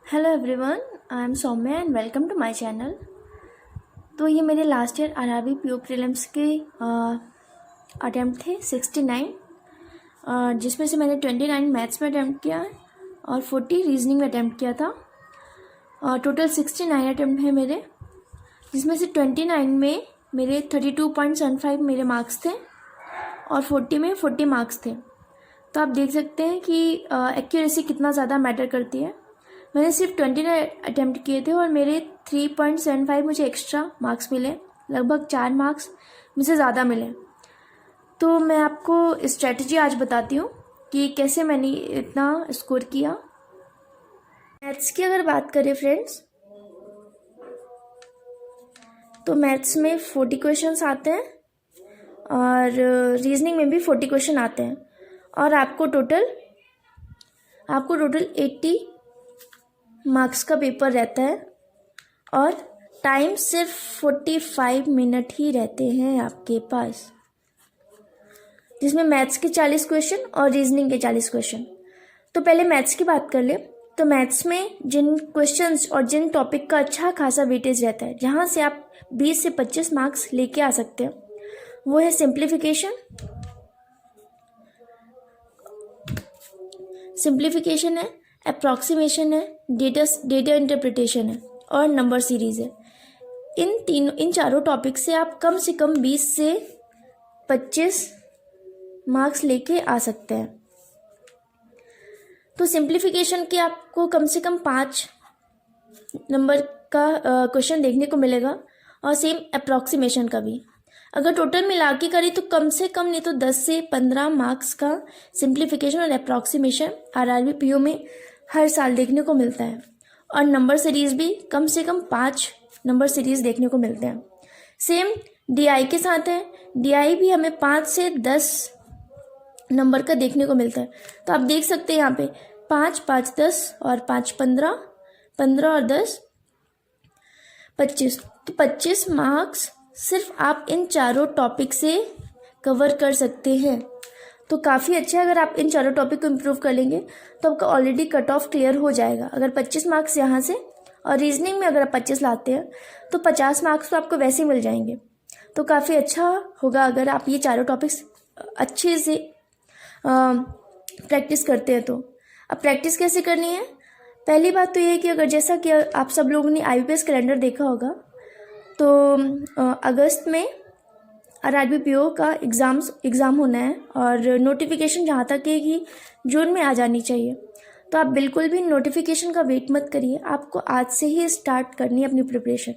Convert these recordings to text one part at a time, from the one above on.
Hello everyone, I am Saumya and welcome to my channel. तो ये मेरे last year RRB PO prelims के attempt थे 69, जिसमें से मैंने 29 मैथ्स में अटैम्प्ट किया है और 40 रीजनिंग में अटैम्प्ट किया था। टोटल 69 अटैम्प्ट है मेरे, जिसमें से 29 में मेरे 32.75 मेरे मार्क्स थे और 40 में 40 मार्क्स थे। तो आप देख सकते हैं कि एक्यूरेसी कितना ज़्यादा मैटर करती है। मैंने सिर्फ 29 अटैम्प्ट किए थे और मेरे 3.75 मुझे एक्स्ट्रा मार्क्स मिले, लगभग 4 मार्क्स मुझसे ज़्यादा मिले। तो मैं आपको स्ट्रेटजी आज बताती हूँ कि कैसे मैंने इतना स्कोर किया। मैथ्स की अगर बात करें फ्रेंड्स, तो मैथ्स में 40 क्वेश्चंस आते हैं और रीजनिंग में भी 40 क्वेश्चन आते हैं और आपको टोटल 80 मार्क्स का पेपर रहता है और टाइम सिर्फ 45 मिनट ही रहते हैं आपके पास, जिसमें मैथ्स के 40 क्वेश्चन और रीजनिंग के 40 क्वेश्चन। तो पहले मैथ्स की बात कर ले। तो मैथ्स में जिन क्वेश्चंस और जिन टॉपिक का अच्छा खासा वेटेज रहता है, जहाँ से आप 20 से 25 मार्क्स लेके आ सकते हैं, वो है सिंप्लीफिकेशन है, अप्रॉक्सीमेशन है, डेटा इंटरप्रिटेशन है और नंबर सीरीज है। इन चारों टॉपिक से आप कम से कम 20 से 25 मार्क्स लेके आ सकते हैं। तो सिंप्लीफिकेशन के आपको कम से कम 5 नंबर का क्वेश्चन देखने को मिलेगा और सेम अप्रॉक्सीमेशन का भी। अगर टोटल मिला के करें तो कम से कम नहीं तो 10 से 15 मार्क्स का सिंप्लीफिकेशन और अप्रॉक्सीमेशन आरआरबी पीओ में हर साल देखने को मिलता है और नंबर सीरीज भी कम से कम 5 नंबर सीरीज देखने को मिलते हैं। सेम डीआई के साथ है, डीआई भी हमें 5 से 10 नंबर का देखने को मिलता है। तो आप देख सकते हैं यहाँ पे 5, 5, 10 और 5, 15, 15 और 10, 25। तो 25 मार्क्स सिर्फ आप इन चारों टॉपिक से कवर कर सकते हैं। तो काफ़ी अच्छा है। अगर आप इन चारों टॉपिक को इम्प्रूव कर लेंगे तो आपका ऑलरेडी कट ऑफ क्लियर हो जाएगा। अगर 25 मार्क्स यहाँ से, और रीजनिंग में अगर आप 25 लाते हैं तो 50 मार्क्स तो आपको वैसे ही मिल जाएंगे। तो काफ़ी अच्छा होगा अगर आप ये चारों टॉपिक्स अच्छे से प्रैक्टिस करते हैं। तो अब प्रैक्टिस कैसे करनी है? पहली बात तो ये है कि अगर जैसा कि आप सब लोगों ने IBPS कैलेंडर देखा होगा, तो अगस्त में आरआरबी पीओ का एग्ज़ाम होना है और नोटिफिकेशन जहाँ तक है कि जून में आ जानी चाहिए। तो आप बिल्कुल भी नोटिफिकेशन का वेट मत करिए, आपको आज से ही स्टार्ट करनी है अपनी प्रिपरेशन।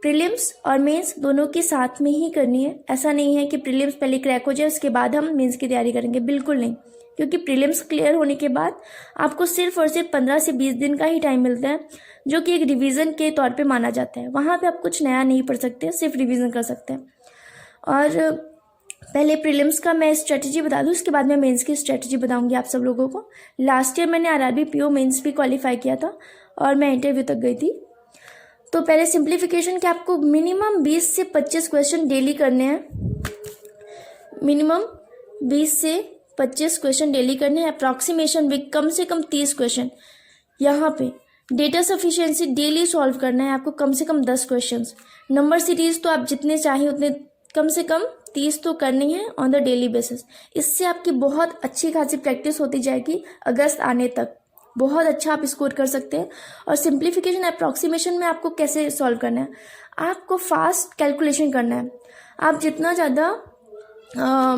प्रीलिम्स और मेंस दोनों के साथ में ही करनी है। ऐसा नहीं है कि प्रीलिम्स पहले क्रैक हो जाए उसके बाद हम मेंस की तैयारी करेंगे, बिल्कुल नहीं। क्योंकि प्रीलिम्स क्लियर होने के बाद आपको सिर्फ और सिर्फ 15 से 20 दिन का ही टाइम मिलता है, जो कि एक रिवीजन के तौर पे माना जाता है। वहाँ पे आप कुछ नया नहीं पढ़ सकते, सिर्फ रिवीजन कर सकते हैं। और पहले प्रीलिम्स का मैं स्ट्रेटजी बता दूँ, उसके बाद मैं मेंस की स्ट्रेटजी बताऊंगी आप सब लोगों को। लास्ट ईयर मैंने आरआरबी पीओ मेंस भी क्वालिफाई किया था और मैं इंटरव्यू तक गई थी। तो पहले सिंप्लीफिकेशन के आपको मिनिमम 20 से 25 क्वेश्चन डेली करने हैं, मिनिमम 20 से 25 क्वेश्चन डेली करने हैं। अप्रॉक्सीमेशन भी कम से कम 30 क्वेश्चन। यहाँ पे डेटा सफिशिएंसी डेली सॉल्व करना है आपको, कम से कम 10 क्वेश्चंस। नंबर सीरीज तो आप जितने चाहें उतने, कम से कम 30 तो करनी है ऑन द डेली बेसिस। इससे आपकी बहुत अच्छी खासी प्रैक्टिस होती जाएगी। अगस्त आने तक बहुत अच्छा आप स्कोर कर सकते हैं। और सिंप्लीफिकेशन अप्रॉक्सीमेशन में आपको कैसे सॉल्व करना है? आपको फास्ट कैलकुलेशन करना है। आप जितना ज़्यादा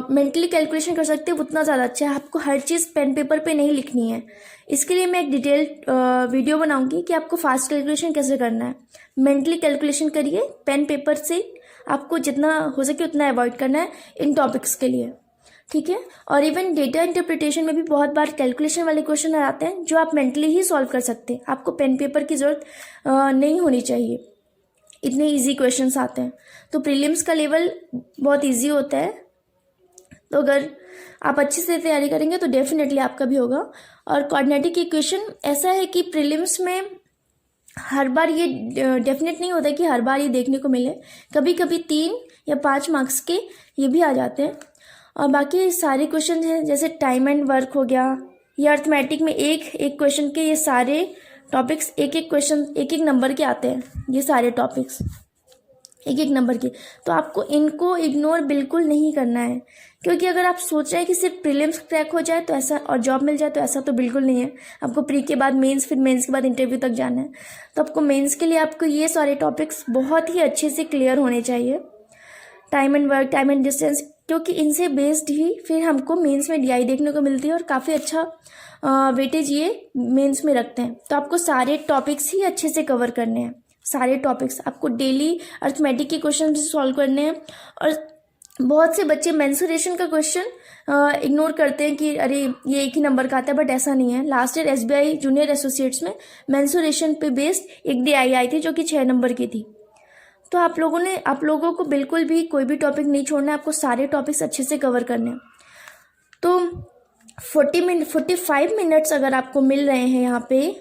मेंटली कैलकुलेशन कर सकते हैं उतना ज़्यादा अच्छा है। आपको हर चीज़ पेन पेपर पे नहीं लिखनी है। इसके लिए मैं एक डिटेल्ड वीडियो बनाऊंगी कि आपको फास्ट कैलकुलेशन कैसे करना है। मेंटली कैलकुलेशन करिए, पेन पेपर से आपको जितना हो सके उतना अवॉइड करना है इन टॉपिक्स के लिए, ठीक है। और इवन डेटा इंटरप्रिटेशन में भी बहुत बार कैलकुलेशन वाले क्वेश्चन आते हैं जो आप मेंटली ही सॉल्व कर सकते हैं। आपको पेन पेपर की ज़रूरत नहीं होनी चाहिए, इतने इजी क्वेश्चंस आते हैं। तो प्रीलिम्स का लेवल बहुत इजी होता है। तो अगर आप अच्छे से तैयारी करेंगे तो डेफिनेटली आपका भी होगा। और कोऑर्डिनेटिक इक्वेशन ऐसा है कि प्रीलिम्स में हर बार ये डेफिनेट नहीं होता कि हर बार ये देखने को मिले, कभी कभी 3 या 5 मार्क्स के ये भी आ जाते हैं। और बाकी सारे क्वेश्चन हैं, जैसे टाइम एंड वर्क हो गया, या अर्थमेटिक में एक क्वेश्चन के ये सारे टॉपिक्स एक एक क्वेश्चन एक एक नंबर के आते हैं, ये सारे टॉपिक्स एक एक नंबर के। तो आपको इनको इग्नोर बिल्कुल नहीं करना है, क्योंकि अगर आप सोच रहे हैं कि सिर्फ प्रीलिम्स क्रैक हो जाए तो ऐसा और जॉब मिल जाए, तो ऐसा तो बिल्कुल नहीं है। आपको प्री के बाद मेंस, फिर मेंस के बाद इंटरव्यू तक जाना है। तो आपको मेंस के लिए आपको ये सारे टॉपिक्स बहुत ही अच्छे से क्लियर होने चाहिए। Time and work, time and distance, क्योंकि इनसे बेस्ड ही फिर हमको मेंस में DI देखने को मिलती है और काफ़ी अच्छा वेटेज ये मेंस में रखते हैं। तो आपको सारे टॉपिक्स ही अच्छे से कवर करने हैं। सारे टॉपिक्स आपको डेली अर्थमेटिक के क्वेश्चन भी सॉल्व करने हैं। और बहुत से बच्चे मेंसुरेशन का क्वेश्चन इग्नोर करते हैं कि अरे ये एक ही नंबर का आता है, बट ऐसा नहीं है। Last year SBI junior associates में मेंसुरेशन पे बेस्ड एक DI आई थी जो कि 6 नंबर की थी। तो आप लोगों को बिल्कुल भी कोई भी टॉपिक नहीं छोड़ना है, आपको सारे टॉपिक्स अच्छे से कवर करने हैं। तो 45 मिनट्स अगर आपको मिल रहे हैं यहाँ पे,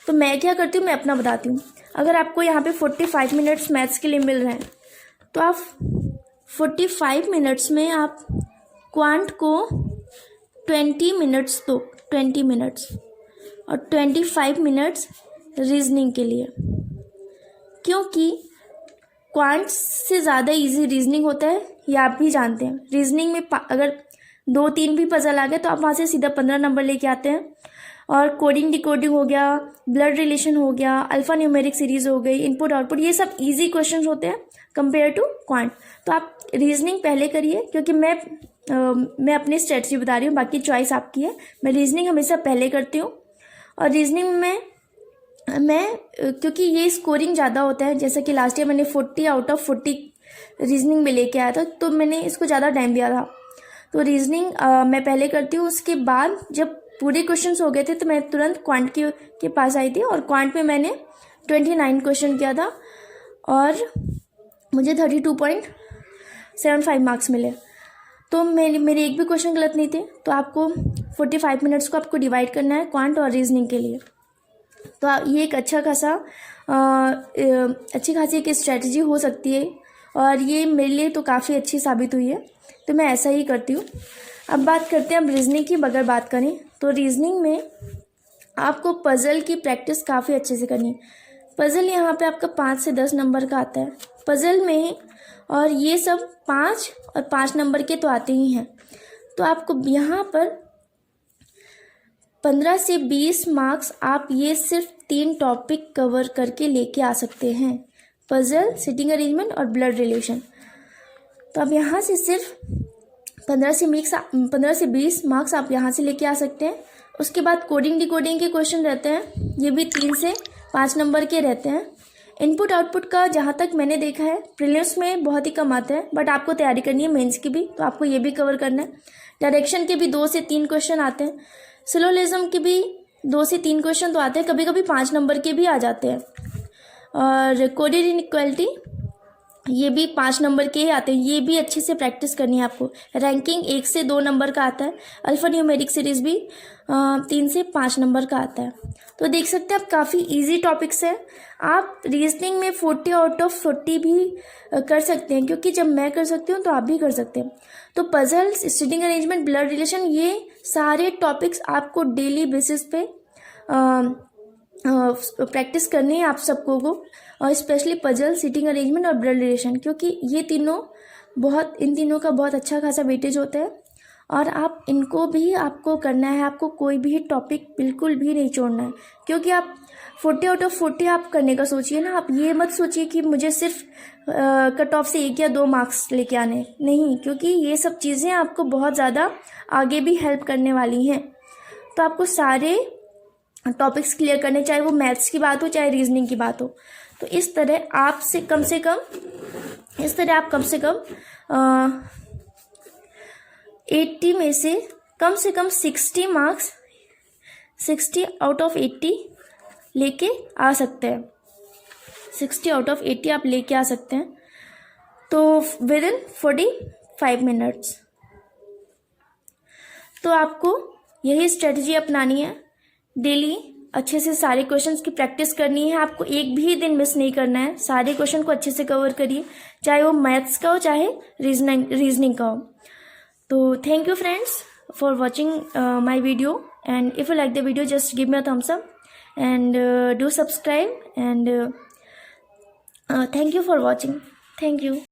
तो मैं क्या करती हूँ, मैं अपना बताती हूँ। अगर आपको यहाँ पे 45 मिनट्स मैथ्स के लिए मिल रहे हैं, तो आप 45 मिनट्स में आप क्वांट को 20 मिनट्स दो, 20 मिनट्स, और 25 मिनट्स रीजनिंग के लिए, क्योंकि क्वांट से ज़्यादा इजी रीजनिंग होता है, ये आप भी जानते हैं। रीजनिंग में अगर 2-3 भी पजल आ गए तो आप वहाँ से सीधा 15 नंबर लेके आते हैं। और कोडिंग डिकोडिंग हो गया, ब्लड रिलेशन हो गया, अल्फा न्यूमेरिक सीरीज हो गई, इनपुट आउटपुट, ये सब इजी क्वेश्चन होते हैं कंपेयर टू क्वांट। तो आप रीजनिंग पहले करिए, क्योंकि मैं अपनी स्ट्रेटजी बता रही हूँ, बाकी चॉइस आपकी है। मैं रीजनिंग हमेशा पहले करती हूँ। और रीजनिंग में मैं क्योंकि ये स्कोरिंग ज़्यादा होता है, जैसे कि लास्ट ईयर मैंने 40 आउट ऑफ 40 रीजनिंग में लेके आया था, तो मैंने इसको ज़्यादा टाइम दिया था। तो रीजनिंग मैं पहले करती हूँ। उसके बाद जब पूरे क्वेश्चंस हो गए थे तो मैं तुरंत क्वांट के पास आई थी, और क्वांट में मैंने 29 क्वेश्चन किया था और मुझे 32.75 मार्क्स मिले। तो मेरे एक भी क्वेश्चन गलत नहीं थे। तो आपको 45 मिनट्स को आपको डिवाइड करना है क्वांट और रीजनिंग के लिए। तो ये एक अच्छी खासी एक स्ट्रेटजी हो सकती है, और ये मेरे लिए तो काफ़ी अच्छी साबित हुई है। तो मैं ऐसा ही करती हूँ। अब बात करते हैं, अब रीजनिंग की अगर बात करें तो रीजनिंग में आपको पज़ल की प्रैक्टिस काफ़ी अच्छे से करनी है। पज़ल यहाँ पे आपका 5 से 10 नंबर का आता है पज़ल में, और ये सब 5 और 5 नंबर के तो आते ही हैं। तो आपको यहाँ पर 15 से 20 मार्क्स आप ये सिर्फ 3 टॉपिक कवर करके लेके आ सकते हैं, पज़ल, सिटिंग अरेंजमेंट और ब्लड रिलेशन। तो आप यहाँ से सिर्फ 15 से 20 मार्क्स आप यहाँ से लेके आ सकते हैं। उसके बाद कोडिंग डिकोडिंग के क्वेश्चन रहते हैं, ये भी 3 से 5 नंबर के रहते हैं। इनपुट आउटपुट का जहाँ तक मैंने देखा है प्रीलिम्स में बहुत ही कम आता है, बट आपको तैयारी करनी है मेंस की भी, तो आपको ये भी कवर करना है। डायरेक्शन के भी 2 से 3 क्वेश्चन आते हैं। सिलोलिज्म के भी 2 से 3 क्वेश्चन तो आते हैं, कभी कभी 5 नंबर के भी आ जाते हैं। और कोडेड इनइक्वालिटी, ये भी 5 नंबर के ही आते हैं, ये भी अच्छे से प्रैक्टिस करनी है आपको। रैंकिंग 1 से 2 नंबर का आता है। अल्फा न्यूमेरिक सीरीज भी 3 से 5 नंबर का आता है। तो देख सकते हैं आप, काफ़ी इजी टॉपिक्स हैं। आप रीजनिंग में 40 आउट ऑफ 40 भी कर सकते हैं, क्योंकि जब मैं कर सकती हूँ तो आप भी कर सकते हैं। तो puzzles, sitting arrangement, blood relation, ये सारे टॉपिक्स आपको डेली बेसिस पे प्रैक्टिस करनी है आप सबको को, और स्पेशली पजल, सिटिंग अरेंजमेंट और ब्लड रिलेशन, क्योंकि इन तीनों का बहुत अच्छा खासा वेटेज होता है। और आप इनको भी आपको करना है, आपको कोई भी टॉपिक बिल्कुल भी नहीं छोड़ना है। क्योंकि आप 40 आउट ऑफ 40 आप करने का सोचिए ना, आप ये मत सोचिए कि मुझे सिर्फ कट ऑफ से 1 या 2 मार्क्स लेके आने, नहीं, क्योंकि ये सब चीज़ें आपको बहुत ज़्यादा आगे भी हेल्प करने वाली हैं। तो आपको सारे टॉपिक्स क्लियर करने, चाहे वो मैथ्स की बात हो चाहे रीजनिंग की बात हो। तो इस तरह आप कम से कम 80 में से कम 60 मार्क्स, 60 आउट ऑफ 80 लेके आ सकते हैं। 60 आउट ऑफ 80 आप लेके आ सकते हैं, तो विद इन 45 मिनट्स। तो आपको यही स्ट्रेटजी अपनानी है। डेली अच्छे से सारे क्वेश्चंस की प्रैक्टिस करनी है। आपको एक भी दिन मिस नहीं करना है। सारे क्वेश्चन को अच्छे से कवर करिए, चाहे वो मैथ्स का हो चाहे रीजनिंग का हो। तो thank you friends for watching my video, and if you like the video just give me a thumbs up and do subscribe, and thank you for watching. Thank you.